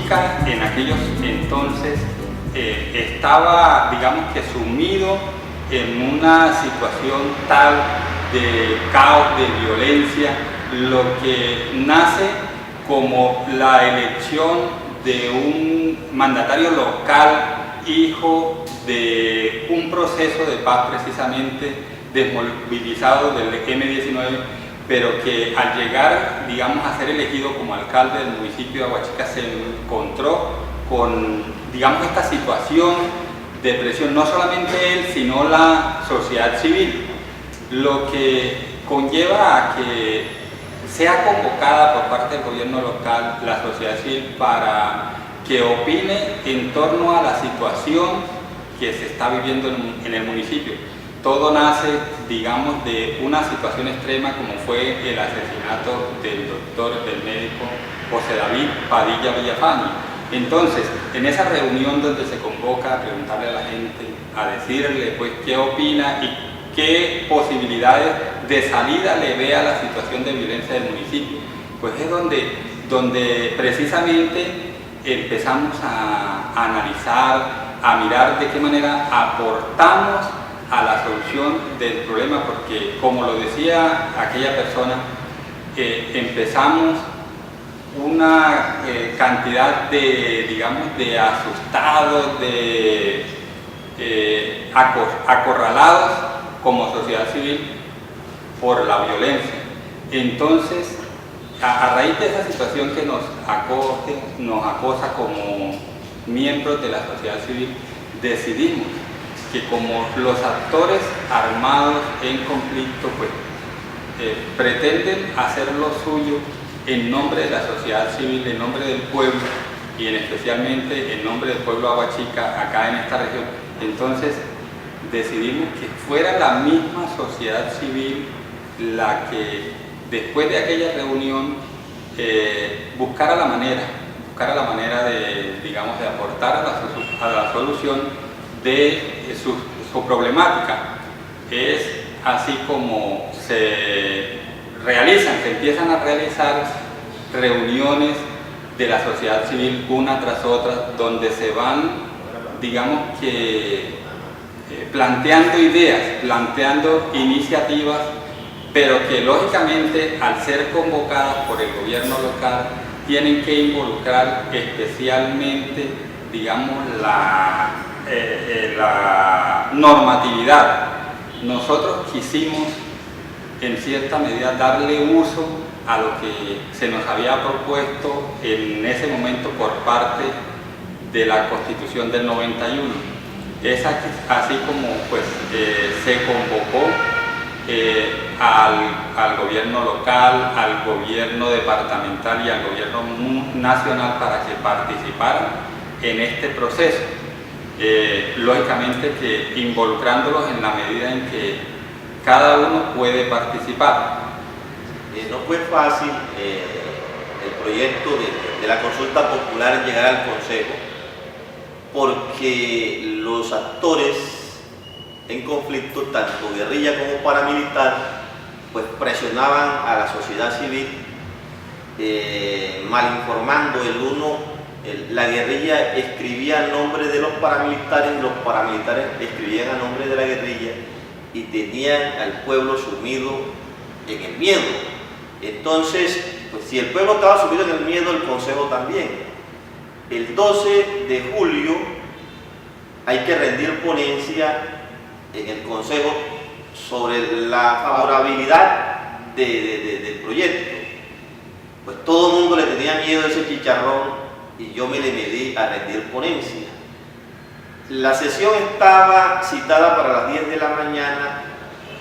Aguachica en aquellos entonces estaba, digamos que sumido en una situación tal de caos, de violencia, lo que nace como la elección de un mandatario local, hijo de un proceso de paz precisamente desmovilizado del M-19, pero que al llegar, digamos, a ser elegido como alcalde del municipio de Aguachica se encontró con, digamos, esta situación de presión, no solamente él, sino la sociedad civil, lo que conlleva a que sea convocada por parte del gobierno local la sociedad civil para que opine en torno a la situación que se está viviendo en el municipio. Todo nace, digamos, de una situación extrema como fue el asesinato del doctor, del médico José David Padilla Villafañe. Entonces, en esa reunión donde se convoca a preguntarle a la gente, a decirle pues qué opina y qué posibilidades de salida le ve a la situación de violencia del municipio, pues es donde precisamente empezamos a analizar, a mirar de qué manera aportamos a la solución del problema, porque como lo decía aquella persona, empezamos una cantidad de, digamos, de asustados, de acorralados como sociedad civil por la violencia. Entonces, a raíz de esa situación que nos acosa como miembros de la sociedad civil, decidimos que como los actores armados en conflicto pues, pretenden hacer lo suyo en nombre de la sociedad civil, en nombre del pueblo y especialmente en nombre del pueblo aguachica acá en esta región, entonces decidimos que fuera la misma sociedad civil la que después de aquella reunión buscara la manera de, digamos, de aportar a la solución de su problemática. Es así como se empiezan a realizar reuniones de la sociedad civil una tras otra, donde se van, digamos que, planteando ideas, planteando iniciativas, pero que lógicamente al ser convocadas por el gobierno local tienen que involucrar especialmente, digamos, la normatividad. Nosotros quisimos en cierta medida darle uso a lo que se nos había propuesto en ese momento por parte de la Constitución del 91. Es así como pues, se convocó al gobierno local, al gobierno departamental y al gobierno nacional para que participaran en este proceso. Lógicamente que involucrándolos en la medida en que cada uno puede participar. No fue fácil el proyecto de la consulta popular llegar al Consejo, porque los actores en conflicto, tanto guerrilla como paramilitar, pues presionaban a la sociedad civil, malinformando la guerrilla escribía a nombre de los paramilitares y los paramilitares escribían a nombre de la guerrilla y tenían al pueblo sumido en el miedo. Entonces, pues si el pueblo estaba sumido en el miedo, el Consejo también. El 12 de julio hay que rendir ponencia en el Consejo sobre la favorabilidad del proyecto. Pues todo el mundo le tenía miedo a ese chicharrón y yo me le medí a rendir ponencia. La sesión estaba citada para las 10 de la mañana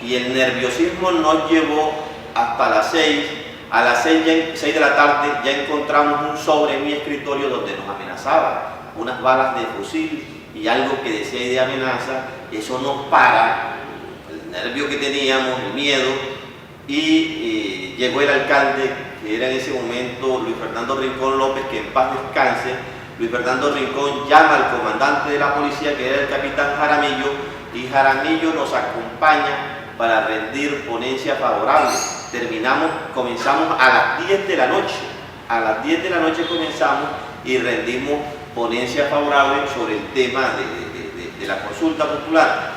y el nerviosismo nos llevó hasta las 6. A las 6 de la tarde ya encontramos un sobre en mi escritorio donde nos amenazaba, unas balas de fusil y algo que decía de amenaza. Eso nos para, el nervio que teníamos, el miedo, y llegó el alcalde, que era en ese momento Luis Fernando Rincón López, que en paz descanse. Luis Fernando Rincón llama al comandante de la policía, que era el capitán Jaramillo, y Jaramillo nos acompaña para rendir ponencia favorable. Comenzamos a las 10 de la noche A las 10 de la noche comenzamos y rendimos ponencia favorable sobre el tema de la consulta popular.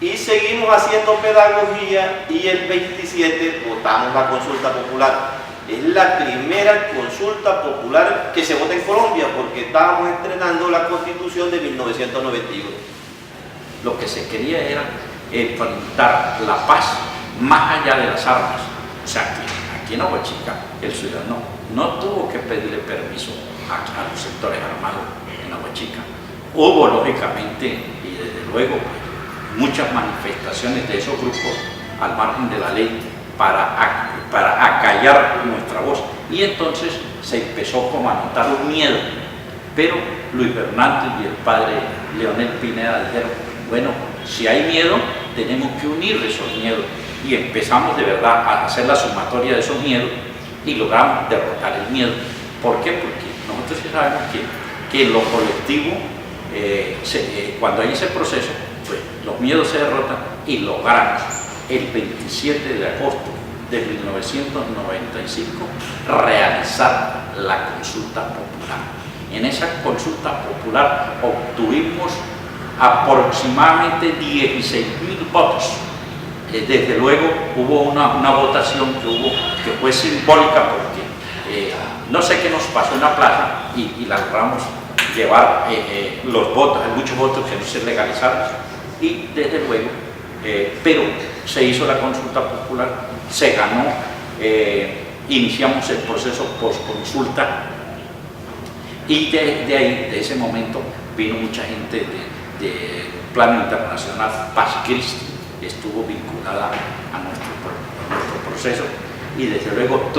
Y seguimos haciendo pedagogía y el 27 votamos la consulta popular. Es la primera consulta popular que se vota en Colombia porque estábamos estrenando la Constitución de 1991. Lo que se quería era enfrentar la paz más allá de las armas. O sea, que aquí en Aguachica el ciudadano no tuvo que pedirle permiso a los sectores armados en Aguachica. Hubo, lógicamente, y desde luego, muchas manifestaciones de esos grupos al margen de la ley para acallar nuestra voz. Y entonces se empezó como a notar un miedo. Pero Luis Bernardo y el padre Leonel Pineda dijeron, bueno, si hay miedo, tenemos que unir esos miedos. Y empezamos de verdad a hacer la sumatoria de esos miedos y logramos derrotar el miedo. ¿Por qué? Porque nosotros sí sabemos que en lo colectivo, cuando hay ese proceso, pues los miedos se derrotan y logramos el 27 de agosto de 1995 realizar la consulta popular. En esa consulta popular obtuvimos aproximadamente 16.000 votos. Desde luego hubo una votación que fue simbólica porque no sé qué nos pasó en la plaza y la logramos llevar los votos, hay muchos votos que no se legalizaron y desde luego, pero se hizo la consulta popular, se ganó, iniciamos el proceso post-consulta y de ahí, de ese momento, vino mucha gente de plano internacional. Paz Cristi estuvo vinculada a nuestro proceso y desde luego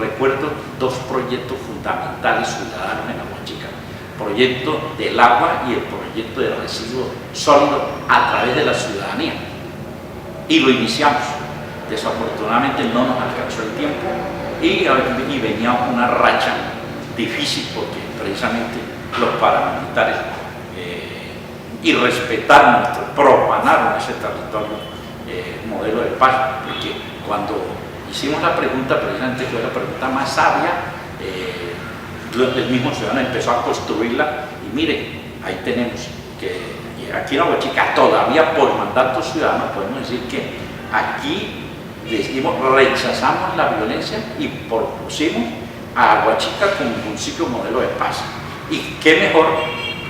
recuerdo dos proyectos fundamentales ciudadanos en Aguachica: el proyecto del agua y el proyecto de residuos sólidos a través de la ciudadanía, y lo iniciamos. Desafortunadamente no nos alcanzó el tiempo y venía una racha difícil porque precisamente los paramilitares irrespetaron profanaron ese territorio modelo de paz, porque cuando hicimos la pregunta, precisamente fue la pregunta más sabia, el mismo ciudadano empezó a construirla y mire, ahí tenemos que aquí en Aguachica todavía por mandato ciudadano podemos decir que aquí rechazamos la violencia y propusimos a Aguachica como un municipio modelo de paz. Y qué mejor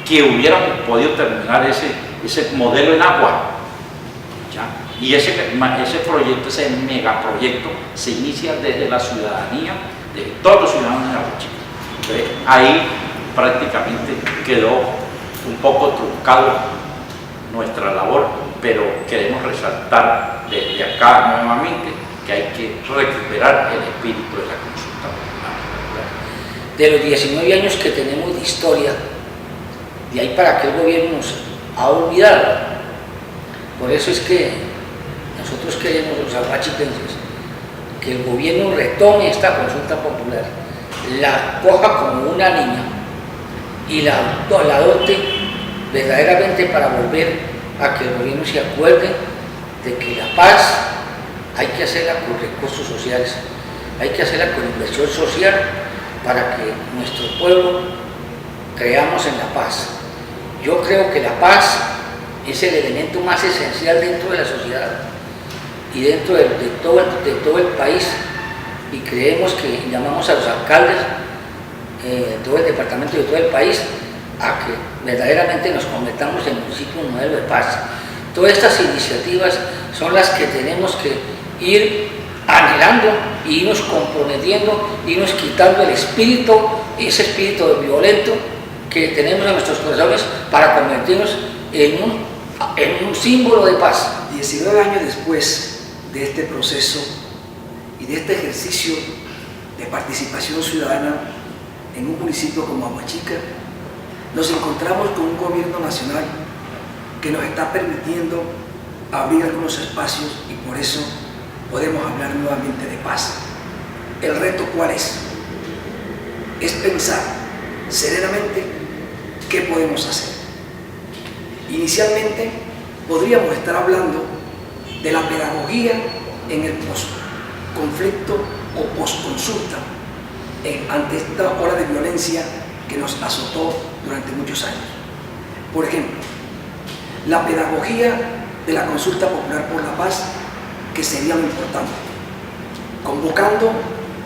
que hubiéramos podido terminar ese modelo en agua, ¿ya? Y ese proyecto, ese megaproyecto, se inicia desde la ciudadanía, de todos los ciudadanos de Aguachica. Entonces, ahí prácticamente quedó un poco truncado nuestra labor, pero queremos resaltar desde acá nuevamente que hay que recuperar el espíritu de la consulta popular. De los 19 años que tenemos de historia, de ahí para que el gobierno nos ha olvidado. Por eso es que nosotros queremos, los aguachiquenses, que el gobierno retome esta consulta popular, la coja como una niña y la adopte verdaderamente para volver a que el gobierno se acuerde de que la paz hay que hacerla con recursos sociales, hay que hacerla con inversión social para que nuestro pueblo creamos en la paz. Yo creo que la paz es el elemento más esencial dentro de la sociedad y dentro de todo el país, y creemos que llamamos a los alcaldes de todo el departamento y de todo el país a que verdaderamente nos convertamos en municipio modelo de paz. Todas estas iniciativas son las que tenemos que ir anhelando y irnos comprometiendo, irnos quitando el espíritu, ese espíritu violento que tenemos en nuestros corazones, para convertirnos en un símbolo de paz. 19 años después de este proceso y de este ejercicio de participación ciudadana en un municipio como Aguachica, nos encontramos con un gobierno nacional que nos está permitiendo abrir algunos espacios y por eso podemos hablar nuevamente de paz. ¿El reto cuál es? Es pensar serenamente qué podemos hacer. Inicialmente podríamos estar hablando de la pedagogía en el post-conflicto o post-consulta, ante esta ola de violencia que nos azotó durante muchos años. Por ejemplo, la pedagogía de la Consulta Popular por la Paz, que sería lo importante, convocando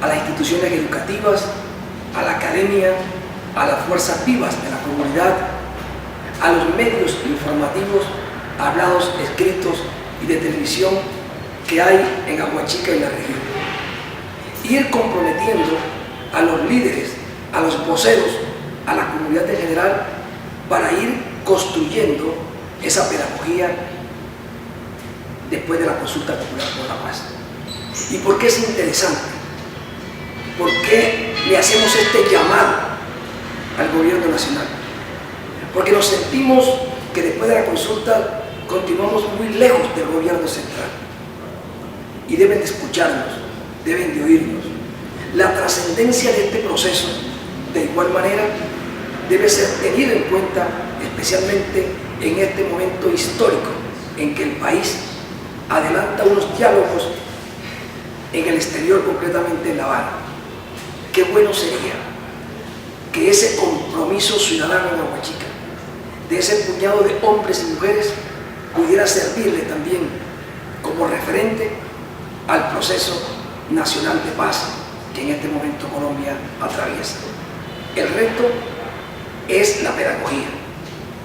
a las instituciones educativas, a la academia, a las fuerzas vivas de la comunidad, a los medios informativos, hablados, escritos y de televisión que hay en Aguachica y la región. Ir comprometiendo a los líderes, a los voceros, a la comunidad en general, para ir construyendo esa pedagogía después de la Consulta Popular por la Paz. ¿Y por qué es interesante? ¿Por qué le hacemos este llamado al gobierno nacional? Porque nos sentimos que después de la consulta continuamos muy lejos del gobierno central y deben de escucharnos, deben de oírnos. La trascendencia de este proceso, de igual manera, debe ser tenida en cuenta, especialmente en este momento histórico en que el país adelanta unos diálogos en el exterior, concretamente en La Habana. Qué bueno sería que ese compromiso ciudadano en Aguachica, de ese puñado de hombres y mujeres, pudiera servirle también como referente al proceso nacional de paz que en este momento Colombia atraviesa. El reto es la pedagogía,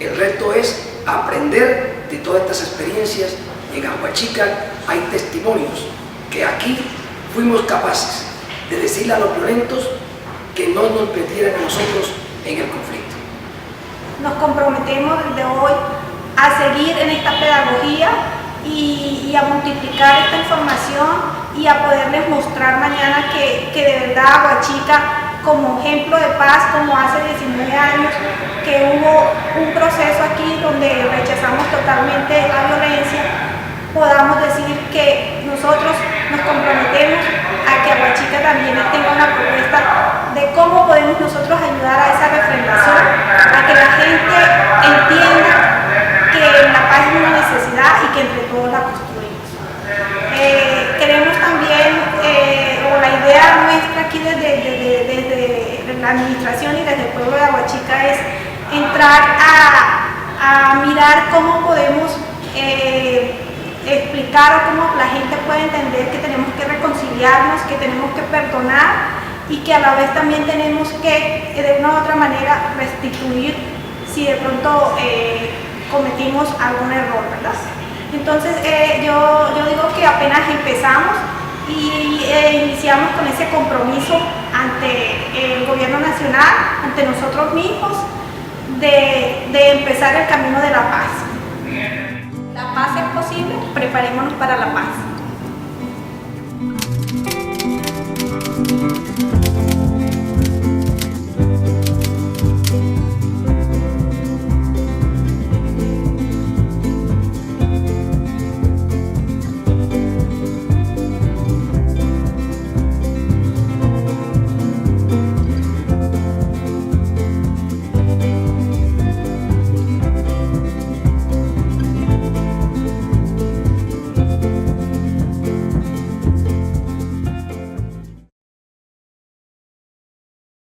el reto es aprender de todas estas experiencias. En Aguachica hay testimonios que aquí fuimos capaces de decirle a los violentos que no nos metieran a nosotros en el conflicto. Nos comprometemos desde hoy a seguir en esta pedagogía y a multiplicar esta información y a poderles mostrar mañana que de verdad Aguachica, como ejemplo de paz, como hace 19 años que hubo un proceso aquí donde rechazamos totalmente la violencia, podamos decir que nosotros nos comprometemos a que Aguachica también tenga una propuesta de cómo podemos nosotros ayudar a esa refrendación, a que la gente entienda que la paz es una necesidad y que entre todos la construimos. Queremos también, o la idea nuestra aquí desde la administración y desde el pueblo de Aguachica es entrar a mirar cómo podemos explicar o cómo la gente puede entender que tenemos que reconciliarnos, que tenemos que perdonar y que a la vez también tenemos que de una u otra manera restituir si de pronto cometimos algún error, ¿verdad? Entonces yo digo que apenas empezamos y iniciamos con ese compromiso ante el gobierno nacional, ante nosotros mismos, de empezar el camino de la paz. La paz es posible, preparémonos para la paz.